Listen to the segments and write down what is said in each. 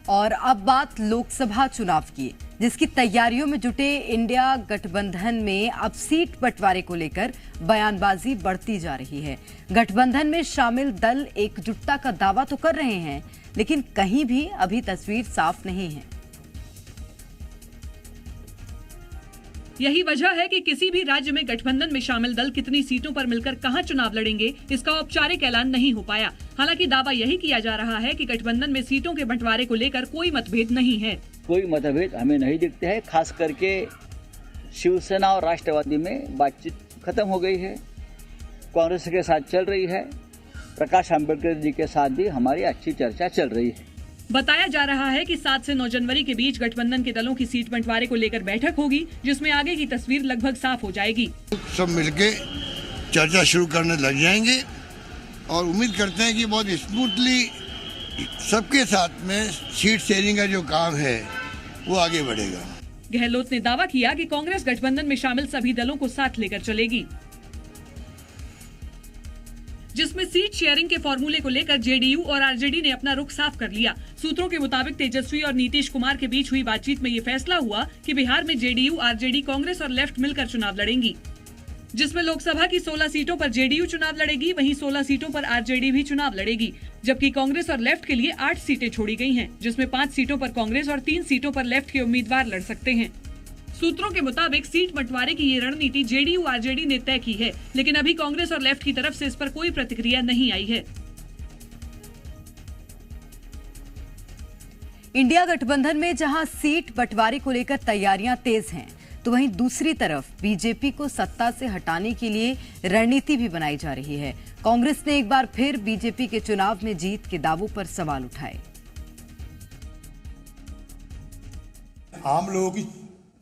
और अब बात लोकसभा चुनाव की, जिसकी तैयारियों में जुटे इंडिया गठबंधन में अब सीट बंटवारे को लेकर बयानबाजी बढ़ती जा रही है। गठबंधन में शामिल दल एकजुटता का दावा तो कर रहे हैं, लेकिन कहीं भी अभी तस्वीर साफ नहीं है। यही वजह है कि किसी भी राज्य में गठबंधन में शामिल दल कितनी सीटों पर मिलकर कहां चुनाव लड़ेंगे, इसका औपचारिक ऐलान नहीं हो पाया। हालांकि दावा यही किया जा रहा है कि गठबंधन में सीटों के बंटवारे को लेकर कोई मतभेद नहीं है। कोई मतभेद हमें नहीं दिखते हैं। खास करके शिवसेना और राष्ट्रवादी में बातचीत खत्म हो गई है, कांग्रेस के साथ चल रही है, प्रकाश आंबेडकर जी के साथ भी हमारी अच्छी चर्चा चल रही है। बताया जा रहा है कि 7 से 9 जनवरी के बीच गठबंधन के दलों की सीट बंटवारे को लेकर बैठक होगी, जिसमें आगे की तस्वीर लगभग साफ हो जाएगी। सब मिलके चर्चा शुरू करने लग जाएंगे और उम्मीद करते हैं कि बहुत स्मूथली सबके साथ में सीट शेयरिंग का जो काम है वो आगे बढ़ेगा। गहलोत ने दावा किया कि कांग्रेस गठबंधन में शामिल सभी दलों को साथ लेकर चलेगी, जिसमें सीट शेयरिंग के फॉर्मूले को लेकर जेडीयू और आरजेडी ने अपना रुख साफ कर लिया। सूत्रों के मुताबिक तेजस्वी और नीतीश कुमार के बीच हुई बातचीत में ये फैसला हुआ कि बिहार में जेडीयू, आरजेडी, कांग्रेस और लेफ्ट मिलकर चुनाव लड़ेंगी, जिसमें लोकसभा की 16 सीटों पर जेडीयू चुनाव लड़ेगी, वहीं 16 सीटों पर आरजेडी भी चुनाव लड़ेगी। जबकि कांग्रेस और लेफ्ट के लिए 8 सीटें छोड़ी गई हैं, जिसमें 5 सीटों पर कांग्रेस और 3 सीटों पर लेफ्ट के उम्मीदवार लड़ सकते हैं। सूत्रों के मुताबिक सीट बंटवारे की ये रणनीति जेडीयू आरजेडी ने तय की है, लेकिन अभी कांग्रेस और लेफ्ट की तरफ से इस पर कोई प्रतिक्रिया नहीं आई है। इंडिया गठबंधन में जहां सीट बंटवारे को लेकर तैयारियां तेज हैं, तो वहीं दूसरी तरफ बीजेपी को सत्ता से हटाने के लिए रणनीति भी बनाई जा रही है। कांग्रेस ने एक बार फिर बीजेपी के चुनाव में जीत के दावों पर सवाल उठाए। आम लोगों की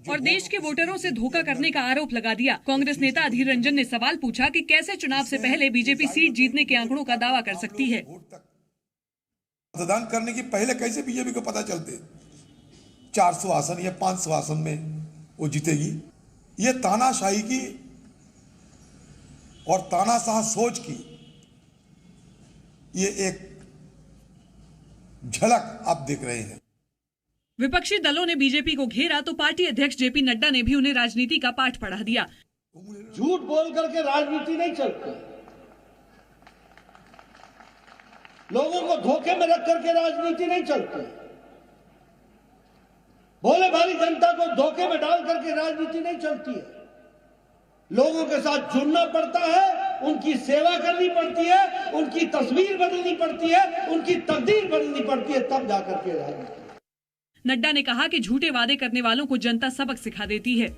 और देश के वोटरों से धोखा करने का आरोप लगा दिया। कांग्रेस नेता अधीर रंजन ने सवाल पूछा कि कैसे चुनाव से पहले बीजेपी सीट जीतने के आंकड़ों का दावा कर सकती है। मतदान करने की पहले कैसे बीजेपी को पता चलते 400 आसन या 500 आसन में वो जीतेगी। ये तानाशाही की और तानाशाह सोच की ये एक झलक आप देख रहे हैं। विपक्षी दलों ने बीजेपी को घेरा तो पार्टी अध्यक्ष जेपी नड्डा ने भी उन्हें राजनीति का पाठ पढ़ा दिया। झूठ बोल करके राजनीति नहीं चलती, लोगों को धोखे में रख करके राजनीति नहीं चलती, भोले भाली जनता को धोखे में डाल करके राजनीति नहीं चलती है। लोगों के साथ जुड़ना पड़ता है, उनकी सेवा करनी पड़ती है, उनकी तस्वीर बदलनी पड़ती है, उनकी तकदीर बदलनी पड़ती है, तब जाकर के राजनीति। नड्डा ने कहा कि झूठे वादे करने वालों को जनता सबक सिखा देती है।